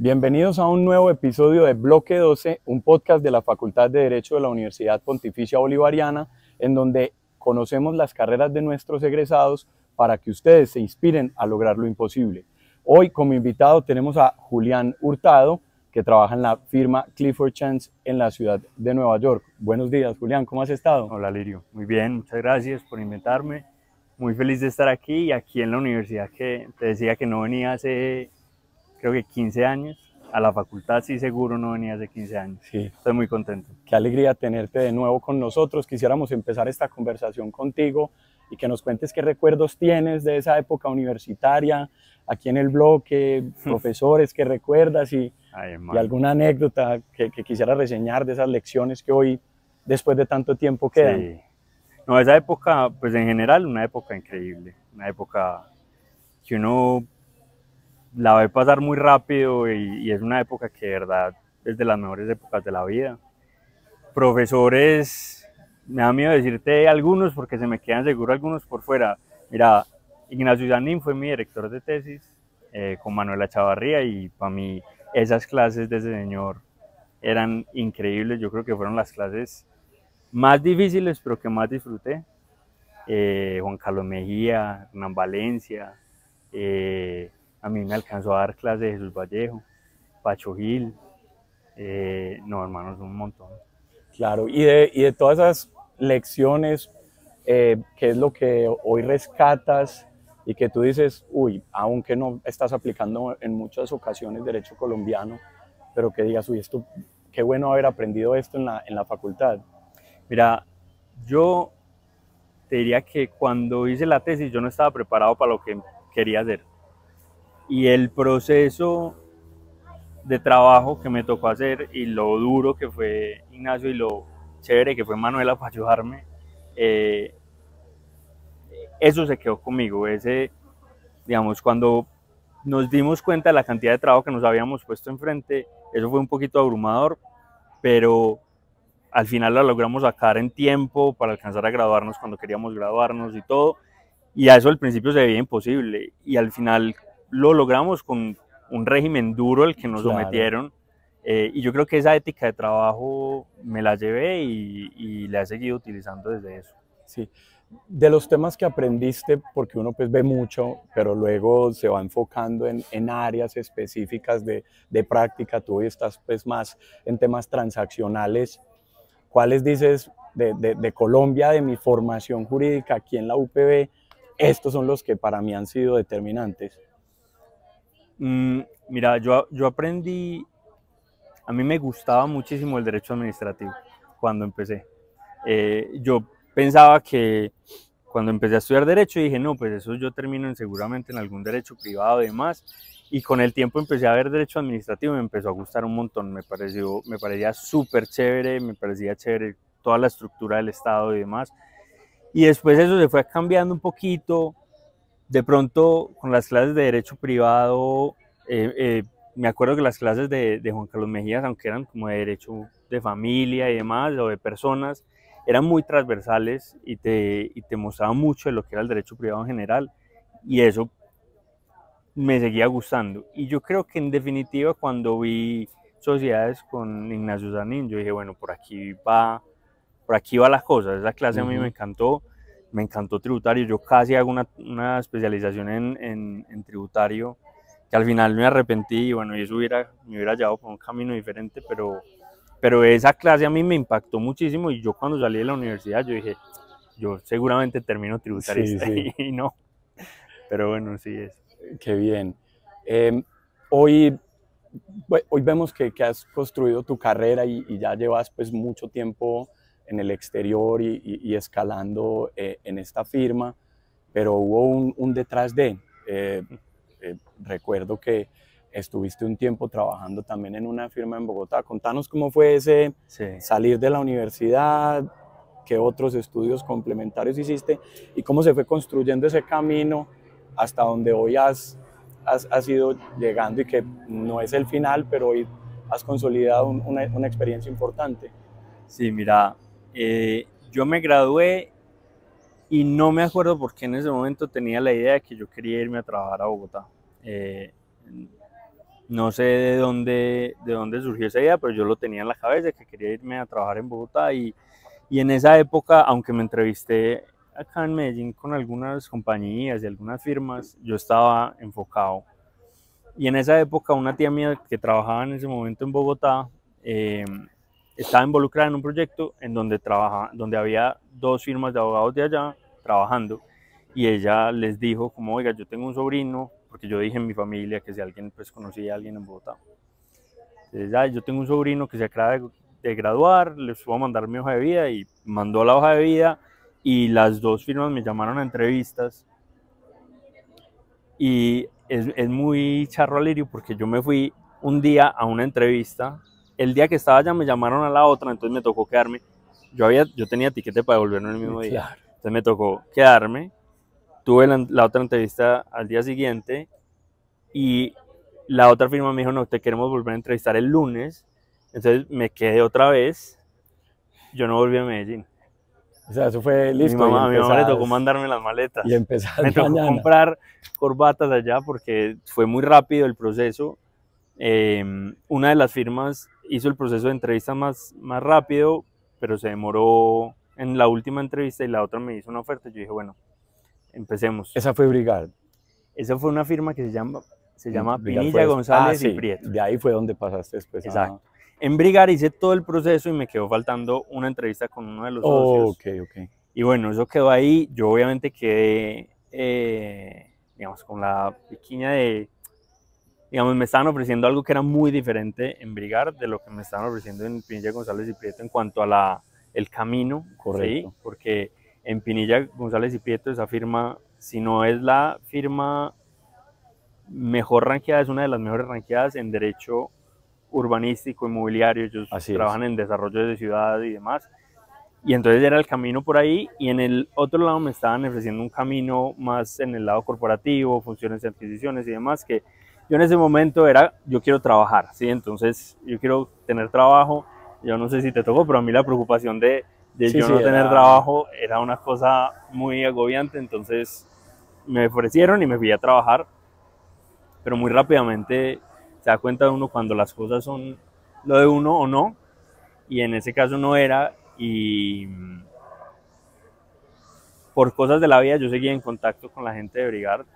Bienvenidos a un nuevo episodio de Bloque 12, un podcast de la Facultad de Derecho de la Universidad Pontificia Bolivariana, en donde conocemos las carreras de nuestros egresados para que ustedes se inspiren a lograr lo imposible. Hoy como invitado tenemos a Julián Hurtado, que trabaja en la firma Clifford Chance en la ciudad de Nueva York. Buenos días, Julián, ¿cómo has estado? Hola Lirio, muy bien, muchas gracias por invitarme. Muy feliz de estar aquí y aquí en la universidad que te decía que no venía hace creo que 15 años. A la facultad sí seguro no venía hace 15 años. Sí. Estoy muy contento. Qué alegría tenerte de nuevo con nosotros. Quisiéramos empezar esta conversación contigo y que nos cuentes qué recuerdos tienes de esa época universitaria, aquí en el bloque, profesores que recuerdas y alguna anécdota que quisieras reseñar de esas lecciones que hoy, después de tanto tiempo, quedan. Sí. No, esa época, pues en general, una época increíble, una época que uno la ve pasar muy rápido y es una época que de verdad es de las mejores épocas de la vida. Profesores, me da miedo decirte algunos porque se me quedan seguro algunos por fuera. Mira, Ignacio Zanin fue mi director de tesis con Manuela Chavarría y para mí esas clases de ese señor eran increíbles. Yo creo que fueron las clases más difíciles pero que más disfruté. Juan Carlos Mejía, Hernán Valencia, a mí me alcanzó a dar clases de Jesús Vallejo, Pacho Gil, no hermanos, un montón. Claro, y de todas esas lecciones, ¿qué es lo que hoy rescatas y que tú dices, uy, aunque no estás aplicando en muchas ocasiones derecho colombiano, pero que digas, uy, esto, qué bueno haber aprendido esto en la facultad? Mira, yo te diría que cuando hice la tesis yo no estaba preparado para lo que quería hacer. Y el proceso de trabajo que me tocó hacer y lo duro que fue Ignacio y lo chévere que fue Manuela para ayudarme, eso se quedó conmigo. Digamos, cuando nos dimos cuenta de la cantidad de trabajo que nos habíamos puesto enfrente, eso fue un poquito abrumador, pero al final lo logramos sacar en tiempo para alcanzar a graduarnos cuando queríamos graduarnos y todo. Y a eso al principio se veía imposible y al final lo logramos con un régimen duro el que nos sometieron. Y yo creo que esa ética de trabajo me la llevé y la he seguido utilizando desde eso. Sí. De los temas que aprendiste, porque uno pues ve mucho, pero luego se va enfocando en áreas específicas de práctica, tú hoy estás pues más en temas transaccionales, ¿cuáles dices de Colombia, de mi formación jurídica aquí en la UPB, estos son los que para mí han sido determinantes? Mira, yo aprendí, a mí me gustaba muchísimo el derecho administrativo cuando empecé. Yo pensaba que cuando empecé a estudiar derecho dije, no, pues eso yo termino seguramente en algún derecho privado y demás. Y con el tiempo empecé a ver derecho administrativo y me empezó a gustar un montón. Me parecía súper chévere, me parecía chévere toda la estructura del Estado y demás. Y después eso se fue cambiando un poquito. De pronto, con las clases de derecho privado, me acuerdo que las clases de Juan Carlos Mejías, aunque eran como de derecho de familia y demás, o de personas, eran muy transversales y te mostraban mucho de lo que era el derecho privado en general. Y eso me seguía gustando. Y yo creo que en definitiva cuando vi sociedades con Ignacio Zanin, yo dije, bueno, por aquí va la cosa. Esa clase a mí me encantó tributario. Yo casi hago una especialización en tributario, que al final me arrepentí y bueno, y eso me hubiera llevado por un camino diferente, pero esa clase a mí me impactó muchísimo y yo cuando salí de la universidad yo dije, yo seguramente termino tributarista, Sí. y no, pero bueno, sí es. Qué bien. Hoy vemos que has construido tu carrera y ya llevas pues mucho tiempo en el exterior y escalando en esta firma, pero hubo un detrás de. Recuerdo que estuviste un tiempo trabajando también en una firma en Bogotá. Contanos cómo fue ese salir de la universidad, qué otros estudios complementarios hiciste y cómo se fue construyendo ese camino hasta donde hoy has ido llegando y que no es el final, pero hoy has consolidado una experiencia importante. Sí, mira, yo me gradué y no me acuerdo por qué en ese momento tenía la idea de que yo quería irme a trabajar a Bogotá. No sé de dónde surgió esa idea, pero yo lo tenía en la cabeza, que quería irme a trabajar en Bogotá y en esa época, aunque me entrevisté acá en Medellín con algunas compañías y algunas firmas, yo estaba enfocado. Y en esa época una tía mía que trabajaba en ese momento en Bogotá eh, estaba involucrada en un proyecto en donde había dos firmas de abogados de allá trabajando y ella les dijo como, oiga, yo tengo un sobrino, porque yo dije en mi familia que si alguien pues conocía a alguien en Bogotá. Entonces, yo tengo un sobrino que se acaba de graduar, les puedo mandar mi hoja de vida y mandó la hoja de vida y las dos firmas me llamaron a entrevistas y es muy charro Alirio porque yo me fui un día a una entrevista, el día que estaba allá me llamaron a la otra, entonces me tocó quedarme, yo tenía tiquete para devolverme el mismo día, Claro. entonces me tocó quedarme, tuve la otra entrevista al día siguiente y la otra firma me dijo, no, te queremos volver a entrevistar el lunes, entonces me quedé otra vez, yo no volví a Medellín. O sea, eso fue listo A mi mamá le tocó mandarme las y maletas. Me empezás tocó mañana. comprar corbatas allá porque fue muy rápido el proceso. Una de las firmas hizo el proceso de entrevista más rápido, pero se demoró en la última entrevista y la otra me hizo una oferta. Yo dije, bueno, empecemos. Esa fue Brigard. Esa fue una firma que se llama Brigard Pinilla, fue González y sí, Prieto. de ahí fue donde pasaste después. Exacto. En Brigar hice todo el proceso y me quedó faltando una entrevista con uno de los socios. Ok. Y bueno, eso quedó ahí. Yo obviamente quedé, digamos, con la piquiña de, digamos, me estaban ofreciendo algo que era muy diferente en Brigar de lo que me estaban ofreciendo en Pinilla, González y Prieto en cuanto a el camino. Correcto. ¿Sí? Porque en Pinilla, González y Prieto esa firma, si no es la firma mejor ranqueada, es una de las mejores ranqueadas en derecho urbanístico, inmobiliario, ellos trabajan en desarrollo de ciudad y demás. Y entonces era el camino por ahí y en el otro lado me estaban ofreciendo un camino más en el lado corporativo, funciones de adquisiciones y demás, que yo en ese momento era, yo quiero trabajar, ¿sí? Entonces yo quiero tener trabajo, yo no sé si te tocó, pero a mí la preocupación de Sí, yo no tener trabajo era una cosa muy agobiante, entonces me ofrecieron y me fui a trabajar, pero muy rápidamente se da cuenta uno cuando las cosas son lo de uno o no, y en ese caso no era, y por cosas de la vida yo seguía en contacto con la gente de Brigard,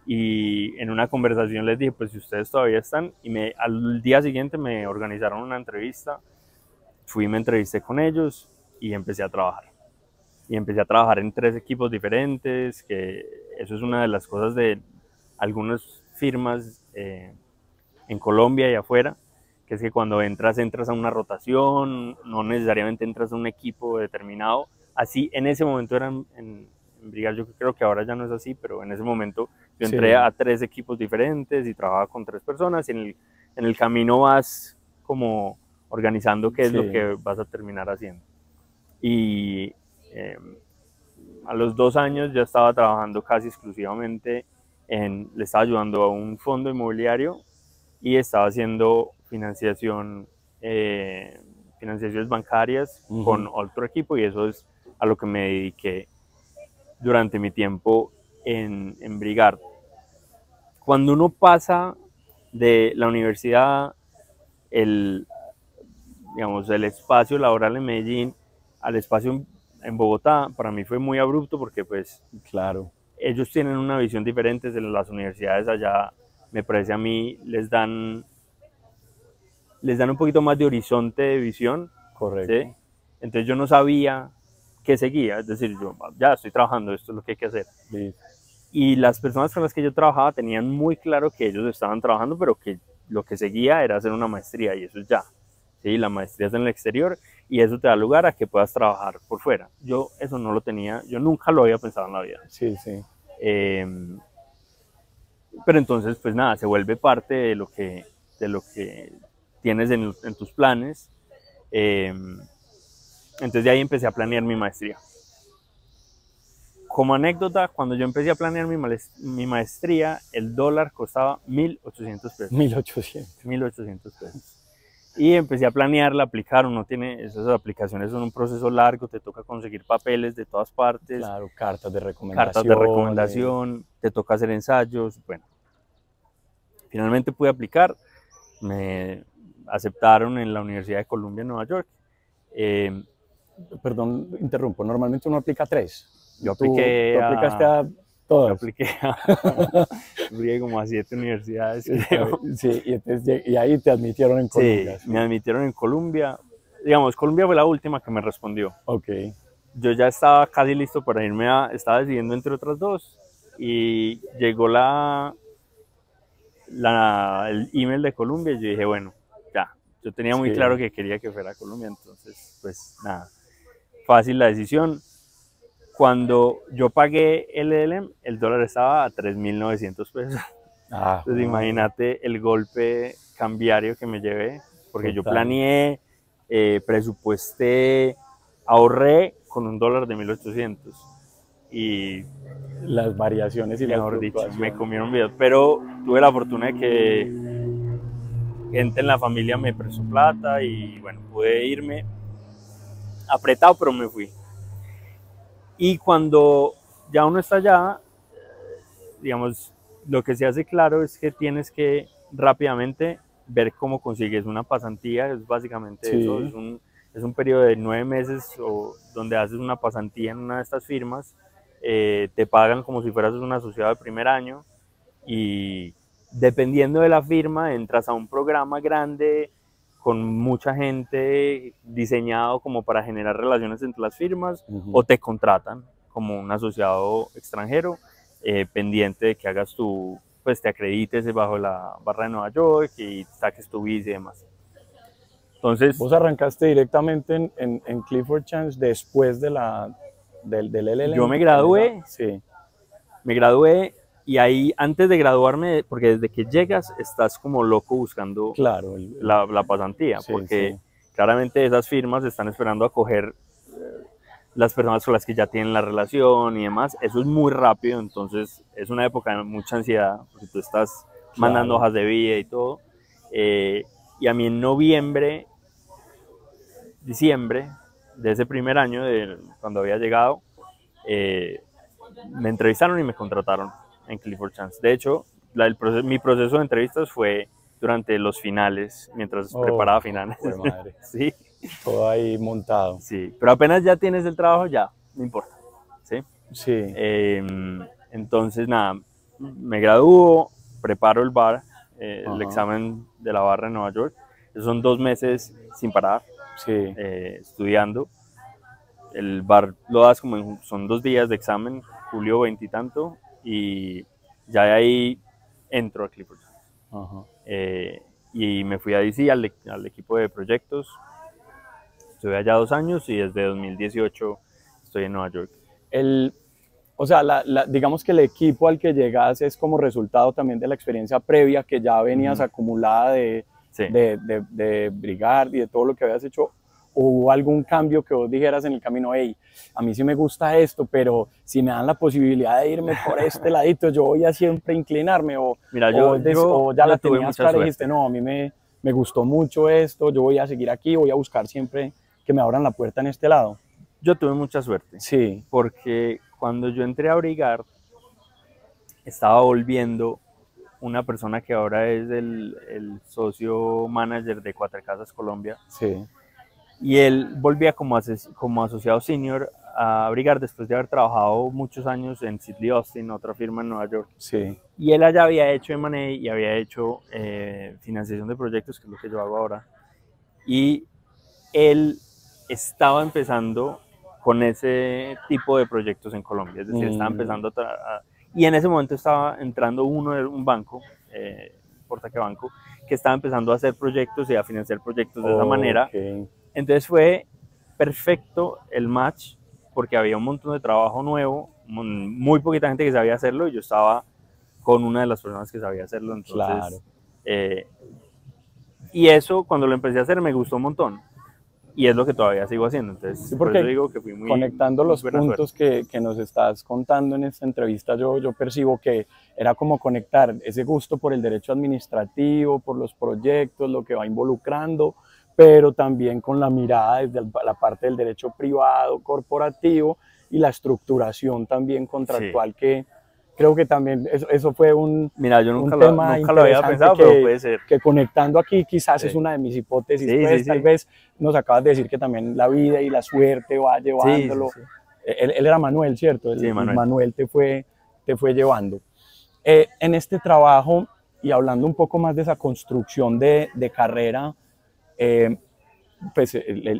y en una conversación les dije, pues si ustedes todavía están, y al día siguiente me organizaron una entrevista, me entrevisté con ellos y empecé a trabajar. Y empecé a trabajar en 3 equipos diferentes, que eso es una de las cosas de algunas firmas en Colombia y afuera, que es que cuando entras a una rotación, no necesariamente entras a un equipo determinado. Así en ese momento eran en Brigard, yo creo que ahora ya no es así, pero en ese momento yo entré a 3 equipos diferentes y trabajaba con 3 personas y en el camino vas como organizando qué es lo que vas a terminar haciendo. Y a los 2 años ya estaba trabajando casi exclusivamente le estaba ayudando a un fondo inmobiliario y estaba haciendo financiaciones bancarias con otro equipo y eso es a lo que me dediqué durante mi tiempo en Brigard. Cuando uno pasa de la universidad, digamos, el espacio laboral en Medellín al espacio en Bogotá, para mí fue muy abrupto porque pues claro, ellos tienen una visión diferente de las universidades allá, me parece a mí, les dan un poquito más de horizonte de visión. Correcto. ¿Sí? Entonces yo no sabía qué seguía, es decir, yo ya estoy trabajando, esto es lo que hay que hacer. Sí. Y las personas con las que yo trabajaba tenían muy claro que ellos estaban trabajando, pero que lo que seguía era hacer una maestría y eso es ya. ¿Sí? La maestría es en el exterior y eso te da lugar a que puedas trabajar por fuera. Yo eso no lo tenía, yo nunca lo había pensado en la vida. Sí. Pero entonces, pues nada, se vuelve parte de lo que tienes en tus planes. Entonces de ahí empecé a planear mi maestría. Como anécdota, cuando yo empecé a planear mi maestría, el dólar costaba 1.800 pesos. 1.800. 1.800 pesos. Y empecé a planearla, aplicar. Uno tiene esas aplicaciones, son un proceso largo, te toca conseguir papeles de todas partes. Claro, cartas de recomendación. Te toca hacer ensayos. Bueno, Finalmente pude aplicar, me aceptaron en la Universidad de Columbia en Nueva York. Perdón, interrumpo, normalmente uno aplica 3. Yo ¿Tú apliqué aplicaste a... a Yo todas? apliqué como a 7 universidades, Está creo. bien, sí, y ahí te admitieron en Sí, Colombia. Sí. me admitieron en Columbia. Digamos, Columbia fue la última que me respondió. Ok. Yo ya estaba casi listo para irme estaba decidiendo entre otras dos y llegó el email de Columbia y yo dije, bueno, ya, yo tenía muy Sí. claro que quería que fuera Columbia, entonces, pues nada, fácil la decisión. Cuando yo pagué el LLM, el dólar estaba a 3.900 pesos. Ah, Entonces imagínate el golpe cambiario que me llevé, porque yo total. planeé, presupuesté, ahorré con un dólar de 1.800 y Las variaciones y las mejor dicho, me fluctuaciones. comieron videos, pero tuve la fortuna de que gente en la familia me prestó plata y bueno, pude irme apretado, pero me fui. Y cuando ya uno está allá, digamos, lo que se hace claro es que tienes que rápidamente ver cómo consigues una pasantía, es básicamente Sí. eso, es un periodo de 9 meses donde haces una pasantía en una de estas firmas, te pagan como si fueras un asociado de primer año y dependiendo de la firma entras a un programa grande con mucha gente diseñado como para generar relaciones entre las firmas o te contratan como un asociado extranjero pendiente de que hagas pues te acredites bajo la barra de Nueva York y saques tu visa y demás. Entonces, ¿Vos arrancaste directamente en Clifford Chance después del LLM? yo me gradué, Sí. me gradué y ahí antes de graduarme, porque desde que llegas estás como loco buscando Claro, la pasantía, sí, porque sí. claramente esas firmas están esperando a coger las personas con las que ya tienen la relación y demás. Eso es muy rápido, entonces es una época de mucha ansiedad, porque tú estás mandando Claro. hojas de vida y todo. Y a mí en noviembre, diciembre de ese primer año, cuando había llegado, me entrevistaron y me contrataron en Clifford Chance. De hecho, mi proceso de entrevistas fue durante los finales, mientras preparaba finales. Jue madre. Sí. Todo ahí montado. Sí, pero apenas ya tienes el trabajo, ya, no importa. ¿Sí? Sí. Entonces, nada, me gradúo, preparo el bar, el Ajá. examen de la barra en Nueva York. Esos son 2 meses sin parar, Sí. estudiando. El bar lo das son 2 días de examen, julio 20 y tanto, y ya de ahí entro a Clifford. Ajá. Y me fui a DC al equipo de proyectos. Estuve allá 2 años y desde 2018 estoy en Nueva York. O sea, digamos que el equipo al que llegas es como resultado también de la experiencia previa que ya venías acumulada Sí. de Brigard y de todo lo que habías hecho. ¿O hubo algún cambio que vos dijeras en el camino, hey, a mí sí me gusta esto, pero si me dan la posibilidad de irme por este ladito, yo voy a siempre inclinarme? Mira, O ya la tuve tenías mucha clara y suerte. dijiste, no, a mí me gustó mucho esto, yo voy a seguir aquí, voy a buscar siempre que me abran la puerta en este lado. Yo tuve mucha suerte. Sí. Porque cuando yo entré a Brigard, estaba volviendo una persona que ahora es el socio manager de Cuatro Casas Colombia. Sí. Y él volvía como asociado senior a Brigard después de haber trabajado muchos años en Sidley Austin, otra firma en Nueva York. Sí. Y él allá había hecho M&A y había hecho financiación de proyectos, que es lo que yo hago ahora. Y él estaba empezando con ese tipo de proyectos en Colombia, es decir, estaba empezando y en ese momento estaba entrando un banco, Portaque Banco, que estaba empezando a hacer proyectos y a financiar proyectos de esa manera. Entonces fue perfecto el match porque había un montón de trabajo nuevo, muy poquita gente que sabía hacerlo y yo estaba con una de las personas que sabía hacerlo. Entonces, claro. Y eso cuando lo empecé a hacer me gustó un montón. Y es lo que todavía sigo haciendo. Entonces, sí, por eso digo que fui muy conectando los buena puntos que nos estás contando en esta entrevista, yo percibo que era como conectar ese gusto por el derecho administrativo, por los proyectos, lo que va involucrando, pero también con la mirada desde la parte del derecho privado, corporativo y la estructuración también contractual que creo que también eso fue un, Mira, yo un nunca tema lo había interesante pensado, pero puede ser. que conectando aquí quizás Sí. es una de mis hipótesis, Sí, pues sí, tal sí. vez nos acabas de decir que también la vida y la suerte va Sí, sí, llevándolo. sí. Él era Manuel, ¿cierto? Sí, Manuel. Manuel te fue llevando. En este trabajo, y hablando un poco más de esa construcción de carrera, pues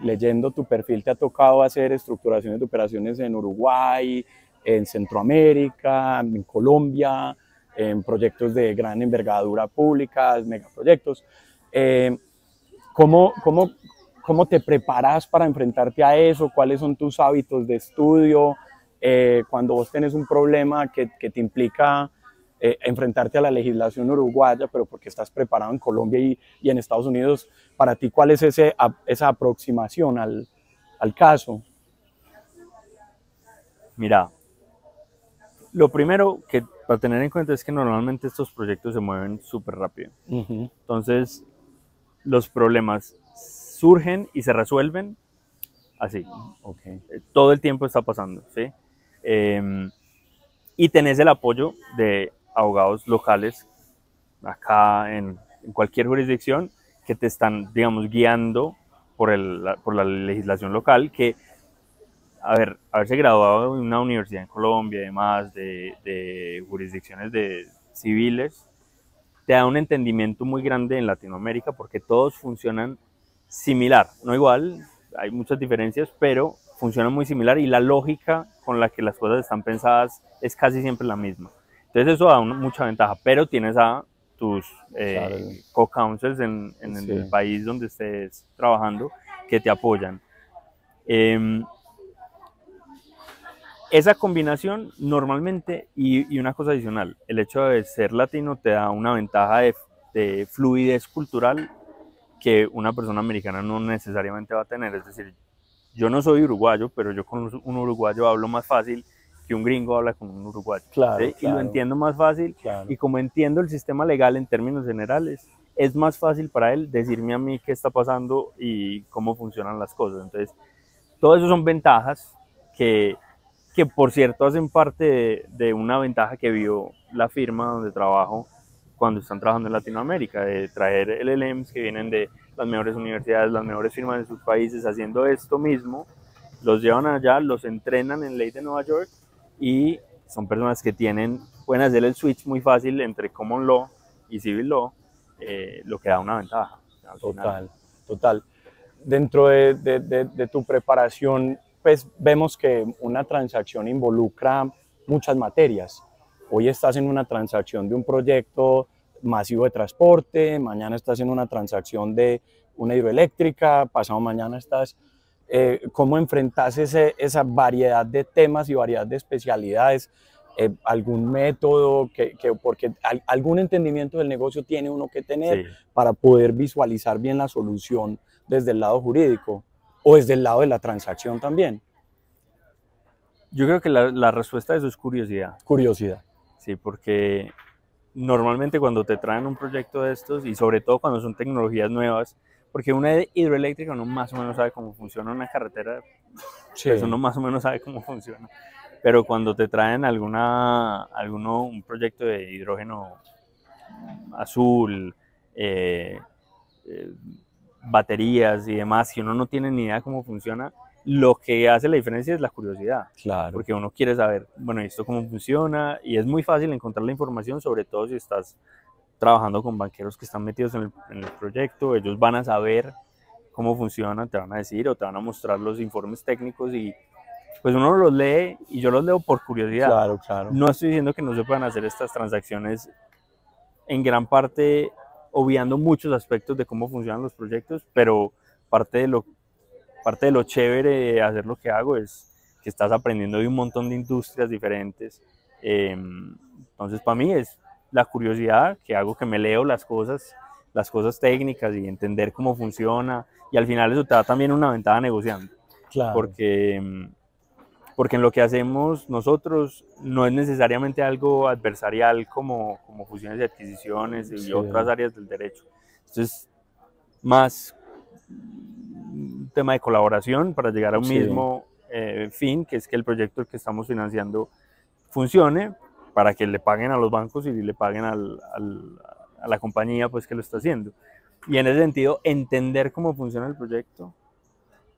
leyendo tu perfil te ha tocado hacer estructuraciones de operaciones en Uruguay, en Centroamérica, en Colombia, en proyectos de gran envergadura públicas, megaproyectos. ¿Cómo, cómo, ¿Cómo te preparas para enfrentarte a eso? ¿Cuáles son tus hábitos de estudio? Cuando vos tenés un problema que te implica enfrentarte a la legislación uruguaya, pero porque estás preparado en Colombia y en Estados Unidos, para ti, ¿cuál es esa aproximación al caso? Mira, lo primero que para tener en cuenta es que normalmente estos proyectos se mueven súper rápido. Entonces, los problemas surgen y se resuelven así. Okay. Todo el tiempo está pasando, ¿sí? Y tenés el apoyo de abogados locales acá en cualquier jurisdicción que te están, digamos, guiando por la legislación local, que, a ver, haberse graduado en una universidad en Colombia y demás, de jurisdicciones civiles, te da un entendimiento muy grande en Latinoamérica porque todos funcionan similar, no igual, hay muchas diferencias, pero funcionan muy similar y la lógica con la que las cosas están pensadas es casi siempre la misma. Entonces eso da mucha ventaja, pero tienes a tus Claro. co-counsels en Sí. el país donde estés trabajando que te apoyan. Esa combinación normalmente, y una cosa adicional, el hecho de ser latino te da una ventaja de fluidez cultural que una persona americana no necesariamente va a tener. Es decir, yo no soy uruguayo, pero yo con un uruguayo hablo más fácil que un gringo habla con un uruguayo. Claro, ¿sí? claro. Y lo entiendo más fácil. Claro. Y como entiendo el sistema legal en términos generales, es más fácil para él decirme a mí qué está pasando y cómo funcionan las cosas. Entonces, todo eso son ventajas que por cierto hacen parte de una ventaja que vio la firma donde trabajo cuando están trabajando en Latinoamérica, de traer LLMs que vienen de las mejores universidades, las mejores firmas de sus países haciendo esto mismo, los llevan allá, los entrenan en ley de Nueva York y son personas que pueden hacer el switch muy fácil entre common law y civil law, lo que da una ventaja. Total. Dentro de tu preparación, pues vemos que una transacción involucra muchas materias. Hoy estás en una transacción de un proyecto masivo de transporte, mañana estás en una transacción de una hidroeléctrica, pasado mañana estás... ¿Cómo enfrentas esa variedad de temas y variedad de especialidades? ¿Algún método? Porque algún entendimiento del negocio tiene uno que tener para poder visualizar bien la solución desde el lado jurídico o desde el lado de la transacción también. Yo creo que la respuesta a eso es curiosidad. Curiosidad. Sí, porque normalmente cuando te traen un proyecto de estos, y sobre todo cuando son tecnologías nuevas, porque una hidroeléctrica uno más o menos sabe cómo funciona una carretera, Sí. pues uno más o menos sabe cómo funciona. Pero cuando te traen un proyecto de hidrógeno azul, baterías y demás, si uno no tiene ni idea cómo funciona, lo que hace la diferencia es la curiosidad. Claro. Porque uno quiere saber, bueno, esto cómo funciona, y es muy fácil encontrar la información, sobre todo si estás trabajando con banqueros que están metidos en el proyecto. Ellos van a saber cómo funciona, te van a decir o te van a mostrar los informes técnicos y pues uno los lee y yo los leo por curiosidad. Claro, claro. No estoy diciendo que no se puedan hacer estas transacciones, en gran parte obviando muchos aspectos de cómo funcionan los proyectos, pero parte de lo chévere de hacer lo que hago es que estás aprendiendo de un montón de industrias diferentes. Entonces para mí es la curiosidad que hago, que me leo las cosas técnicas y entender cómo funciona, y al final eso te da también una ventaja negociando. Claro. Porque en lo que hacemos nosotros no es necesariamente algo adversarial como fusiones y adquisiciones y otras áreas del derecho. Esto es más un tema de colaboración para llegar a un mismo fin, que es que el proyecto que estamos financiando funcione para que le paguen a los bancos y le paguen a la compañía pues que lo está haciendo. Y en ese sentido, entender cómo funciona el proyecto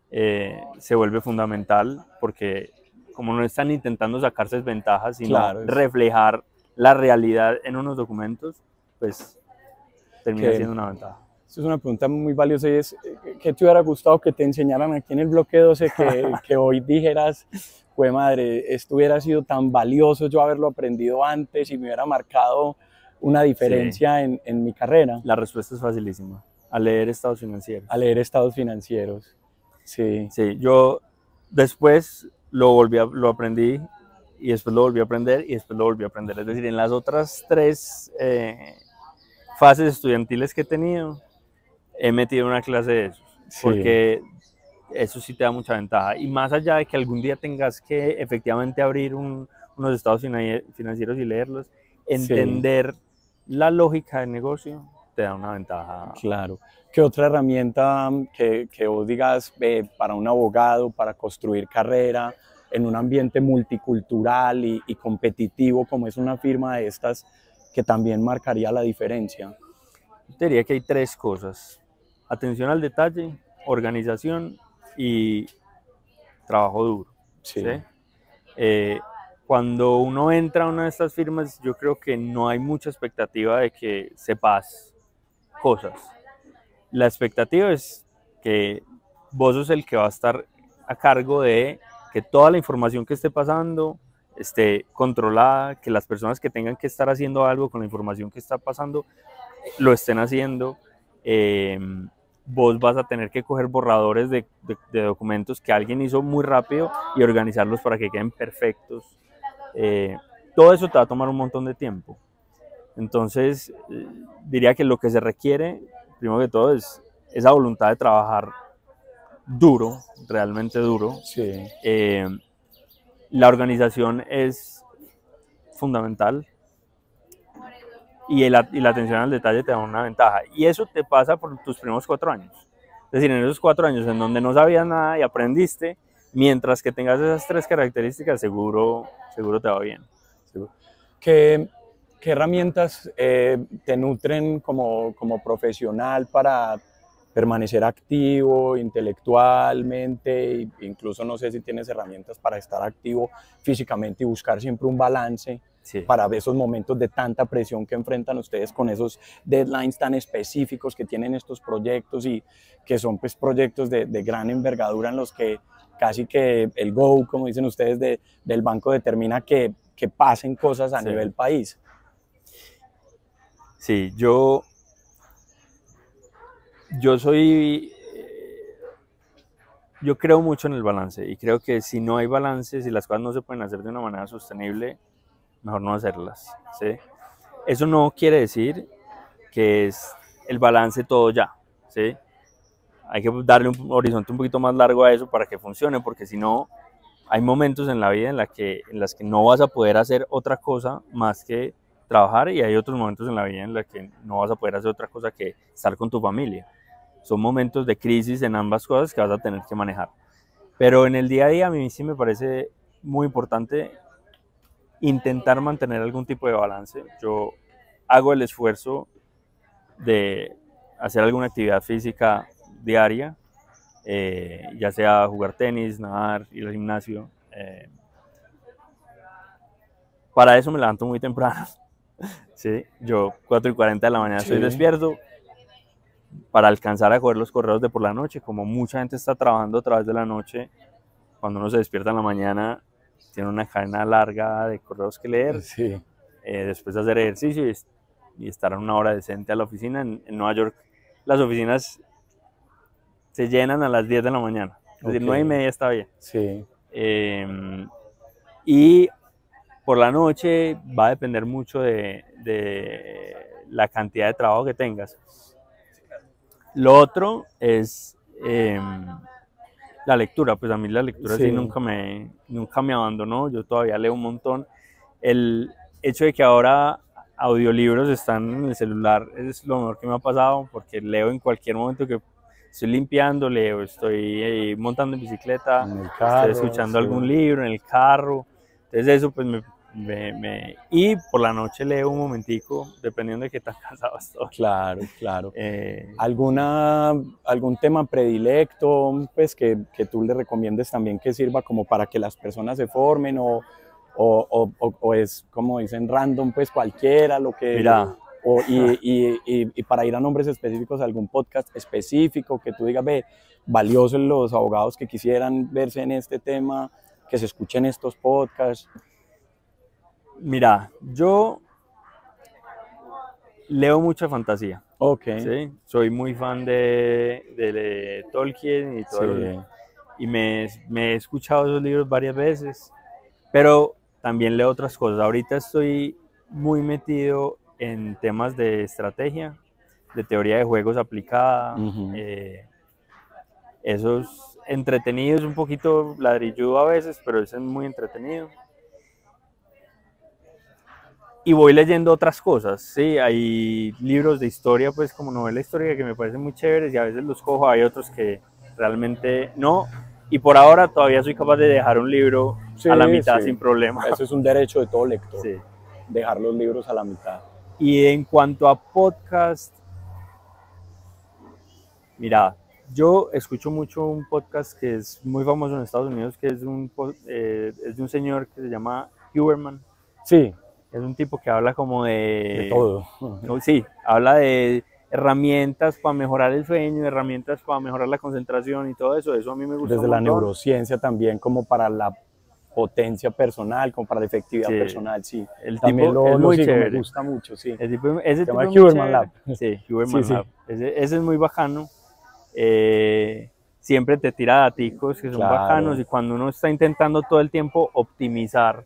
se vuelve fundamental, porque como no están intentando sacarse ventajas, sino Claro, reflejar la realidad en unos documentos, pues termina que siendo una ventaja. Esto es una pregunta muy valiosa y es, ¿qué te hubiera gustado que te enseñaran aquí en el bloque 12 que hoy dijeras, jue madre, esto hubiera sido tan valioso yo haberlo aprendido antes y me hubiera marcado una diferencia en mi carrera? La respuesta es facilísima, a leer estados financieros. A leer estados financieros, sí. Sí, yo después lo aprendí y después lo volví a aprender y después lo volví a aprender. Es decir, en las otras 3 fases estudiantiles que he tenido, he metido una clase de esos, Sí. porque eso sí te da mucha ventaja. Y más allá de que algún día tengas que efectivamente abrir unos estados financieros y leerlos, entender la lógica del negocio te da una ventaja. Claro. ¿Qué otra herramienta que vos digas para un abogado, para construir carrera en un ambiente multicultural y competitivo como es una firma de estas, que también marcaría la diferencia? Yo te diría que hay 3 cosas: atención al detalle, organización y trabajo duro. Sí. ¿Sí? Cuando uno entra a una de estas firmas, yo creo que no hay mucha expectativa de que sepas cosas. La expectativa es que vos sos el que va a estar a cargo de que toda la información que esté pasando esté controlada, que las personas que tengan que estar haciendo algo con la información que está pasando lo estén haciendo. Vos vas a tener que coger borradores de documentos que alguien hizo muy rápido y organizarlos para que queden perfectos. Todo eso te va a tomar un montón de tiempo. Entonces, diría que lo que se requiere, primero que todo, es esa voluntad de trabajar duro, realmente duro. Sí. La organización es fundamental y la atención al detalle te da una ventaja. Y eso te pasa por tus primeros 4 años. Es decir, en esos 4 años en donde no sabías nada y aprendiste, mientras que tengas esas 3 características, seguro te va bien. ¿Qué herramientas te nutren como profesional para permanecer activo intelectualmente? Incluso no sé si tienes herramientas para estar activo físicamente y buscar siempre un balance para esos momentos de tanta presión que enfrentan ustedes con esos deadlines tan específicos que tienen estos proyectos y que son pues proyectos de gran envergadura en los que casi que el go, como dicen ustedes, del banco determina que pasen cosas a nivel país. Sí, yo creo mucho en el balance y creo que si no hay balance, si las cosas no se pueden hacer de una manera sostenible, mejor no hacerlas, ¿sí? Eso no quiere decir que es el balance todo ya, ¿sí? Hay que darle un horizonte un poquito más largo a eso para que funcione, porque si no, hay momentos en la vida en las que no vas a poder hacer otra cosa más que trabajar, y hay otros momentos en la vida en los que no vas a poder hacer otra cosa que estar con tu familia. Son momentos de crisis en ambas cosas que vas a tener que manejar. Pero en el día a día a mí sí me parece muy importante intentar mantener algún tipo de balance. Yo hago el esfuerzo de hacer alguna actividad física diaria, ya sea jugar tenis, nadar, ir al gimnasio. Para eso me levanto muy temprano. ¿Sí? Yo 4:40 de la mañana estoy despierto para alcanzar a coger los correos de por la noche. Como mucha gente está trabajando a través de la noche, cuando uno se despierta en la mañana tiene una cadena larga de correos que leer. Sí. Después de hacer ejercicio y estar una hora decente a la oficina. En Nueva York las oficinas se llenan a las 10 de la mañana. Es decir, 9:30 está bien. Sí. Y por la noche va a depender mucho de la cantidad de trabajo que tengas. Lo otro es la lectura. Pues a mí la lectura sí nunca me abandonó. Yo todavía leo un montón. El hecho de que ahora audiolibros están en el celular es lo mejor que me ha pasado, porque leo en cualquier momento que estoy limpiando, leo, montando en bicicleta, en el carro, estoy escuchando algún libro en el carro. Entonces eso pues Y por la noche leo un momentico, dependiendo de qué tan cansado estoy. Claro, claro. ¿Algún tema predilecto pues, que tú le recomiendes también que sirva como para que las personas se formen o es, como dicen, random, pues cualquiera, lo que... Mira. Y para ir a nombres específicos, algún podcast específico que tú digas, ve, valioso en los abogados que quisieran verse en este tema, que se escuchen estos podcasts? Mira, yo leo mucha fantasía. Ok. ¿Sí? Soy muy fan de Tolkien y todo. Sí. Y me he escuchado esos libros varias veces, pero también leo otras cosas. Ahorita estoy muy metido en temas de estrategia, de teoría de juegos aplicada. Eso es entretenido, es un poquito ladrilludo a veces, pero es muy entretenido. Y voy leyendo otras cosas, sí, hay libros de historia, pues como novela histórica que me parecen muy chéveres y a veces los cojo, hay otros que realmente no, y por ahora todavía soy capaz de dejar un libro a la mitad sin problema. Eso es un derecho de todo lector, sí. Dejar los libros a la mitad. Y en cuanto a podcast, mira, yo escucho mucho un podcast que es muy famoso en Estados Unidos, que es de un señor que se llama Huberman. Sí. Es un tipo que habla como de todo. Sí, habla de herramientas para mejorar el sueño, herramientas para mejorar la concentración y todo eso. Eso a mí me gusta. Desde la neurociencia también, como para la potencia personal, como para la efectividad personal, sí. El también tipo es muy chévere. Me gusta mucho, sí. Ese tipo es Huberman Lab. Sí, Huberman Lab. Ese es muy bacano. Siempre te tira daticos que son bacanos y cuando uno está intentando todo el tiempo optimizar,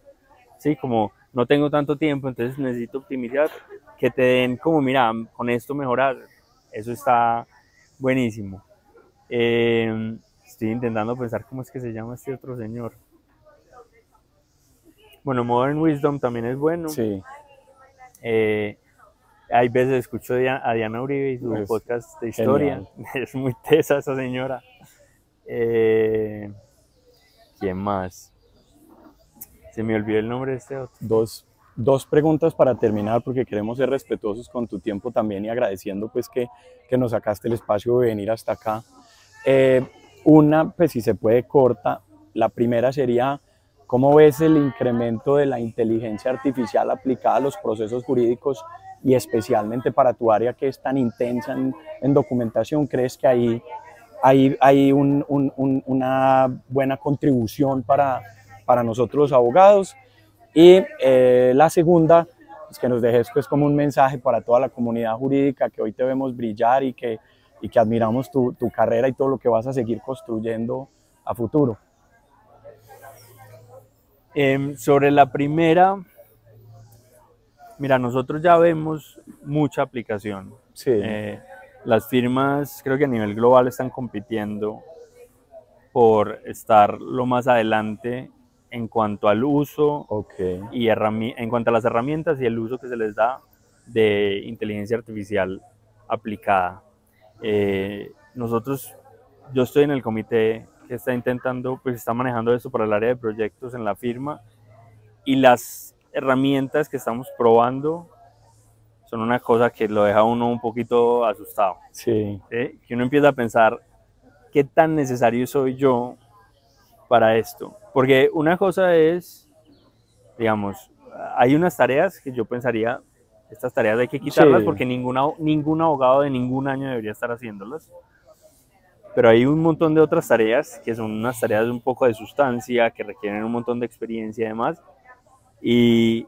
sí, como no tengo tanto tiempo, entonces necesito optimizar, que te den como, mira, con esto mejorar, eso está buenísimo. Estoy intentando pensar cómo es que se llama este otro señor. Bueno, Modern Wisdom también es bueno. Sí. Hay veces escucho a Diana Uribe y su podcast de historia. Genial. Es muy tesa esa señora. ¿Quién más? Se me olvidó el nombre de este otro. Dos preguntas para terminar, porque queremos ser respetuosos con tu tiempo también y agradeciendo pues que nos sacaste el espacio de venir hasta acá. Una, pues si se puede, corta. La primera sería, ¿cómo ves el incremento de la inteligencia artificial aplicada a los procesos jurídicos y especialmente para tu área que es tan intensa en documentación? ¿Crees que hay una buena contribución para nosotros los abogados? Y la segunda, es que nos dejes pues como un mensaje para toda la comunidad jurídica que hoy te vemos brillar y que admiramos tu carrera y todo lo que vas a seguir construyendo a futuro. Sobre la primera, mira, nosotros ya vemos mucha aplicación. Sí. Las firmas creo que a nivel global están compitiendo por estar lo más adelante en cuanto al uso y en cuanto a las herramientas y el uso que se les da de inteligencia artificial aplicada. Yo estoy en el comité que está intentando, pues está manejando esto para el área de proyectos en la firma, y las herramientas que estamos probando son una cosa que lo deja uno un poquito asustado. Sí. Que uno empieza a pensar, ¿qué tan necesario soy yo para esto? Porque una cosa es, digamos, hay unas tareas que yo pensaría, estas tareas hay que quitarlas porque ningún abogado de ningún año debería estar haciéndolas. Pero hay un montón de otras tareas que son unas tareas un poco de sustancia, que requieren un montón de experiencia y demás. Y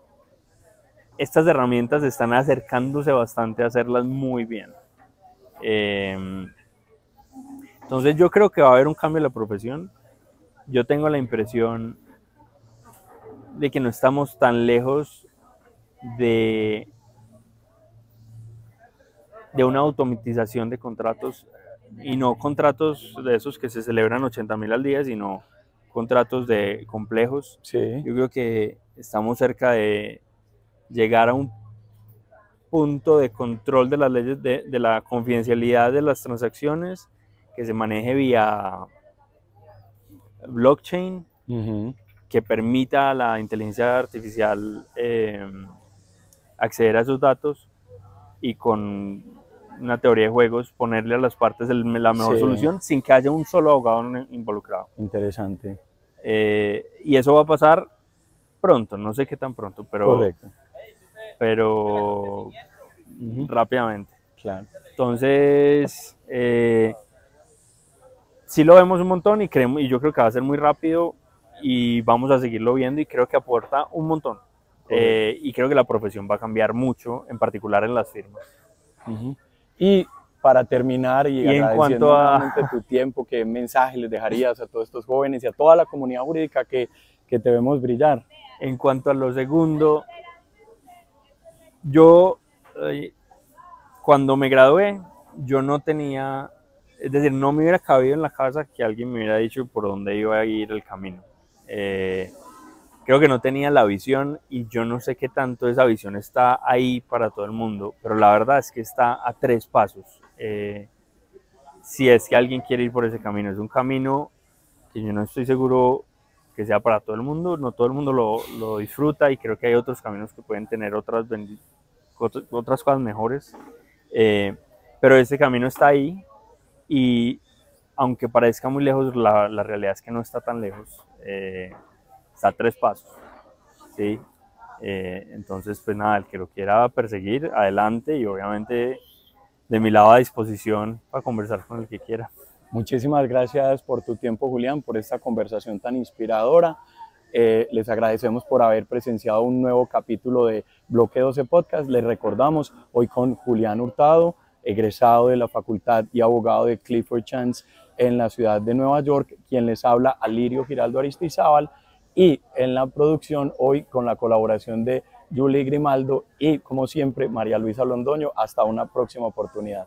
estas herramientas están acercándose bastante a hacerlas muy bien. Entonces yo creo que va a haber un cambio en la profesión. Yo tengo la impresión de que no estamos tan lejos de una automatización de contratos, y no contratos de esos que se celebran 80.000 al día, sino contratos complejos. Sí. Yo creo que estamos cerca de llegar a un punto de control de las leyes de la confidencialidad de las transacciones que se maneje vía blockchain. que permita a la inteligencia artificial acceder a esos datos y con una teoría de juegos ponerle a las partes la mejor solución sin que haya un solo abogado involucrado. Interesante. Y eso va a pasar pronto, no sé qué tan pronto, Correcto. Pero rápidamente. Claro. Entonces, sí lo vemos un montón y yo creo que va a ser muy rápido y vamos a seguirlo viendo y creo que aporta un montón. Y creo que la profesión va a cambiar mucho, en particular en las firmas. Y para terminar y agradeciendo nuevamente tu tiempo, ¿qué mensaje les dejarías a todos estos jóvenes y a toda la comunidad jurídica que te vemos brillar? En cuanto a lo segundo, yo cuando me gradué, yo no tenía, es decir, no me hubiera cabido en la cabeza que alguien me hubiera dicho por dónde iba a ir el camino. Creo que no tenía la visión y yo no sé qué tanto esa visión está ahí para todo el mundo, pero la verdad es que está a 3 pasos. Si es que alguien quiere ir por ese camino, es un camino que yo no estoy seguro que sea para todo el mundo, no todo el mundo lo disfruta y creo que hay otros caminos que pueden tener otras cosas mejores, pero ese camino está ahí y aunque parezca muy lejos, la realidad es que no está tan lejos. Está a 3 pasos, ¿sí? Entonces, pues nada, el que lo quiera perseguir, adelante y obviamente de mi lado a disposición para conversar con el que quiera. Muchísimas gracias por tu tiempo, Julián, por esta conversación tan inspiradora. Les agradecemos por haber presenciado un nuevo capítulo de Bloque 12 Podcast. Les recordamos hoy con Julián Hurtado, egresado de la facultad y abogado de Clifford Chance en la ciudad de Nueva York, quien les habla Alirio Giraldo Aristizábal, y en la producción hoy con la colaboración de Julie Grimaldo y como siempre María Luisa Londoño. Hasta una próxima oportunidad.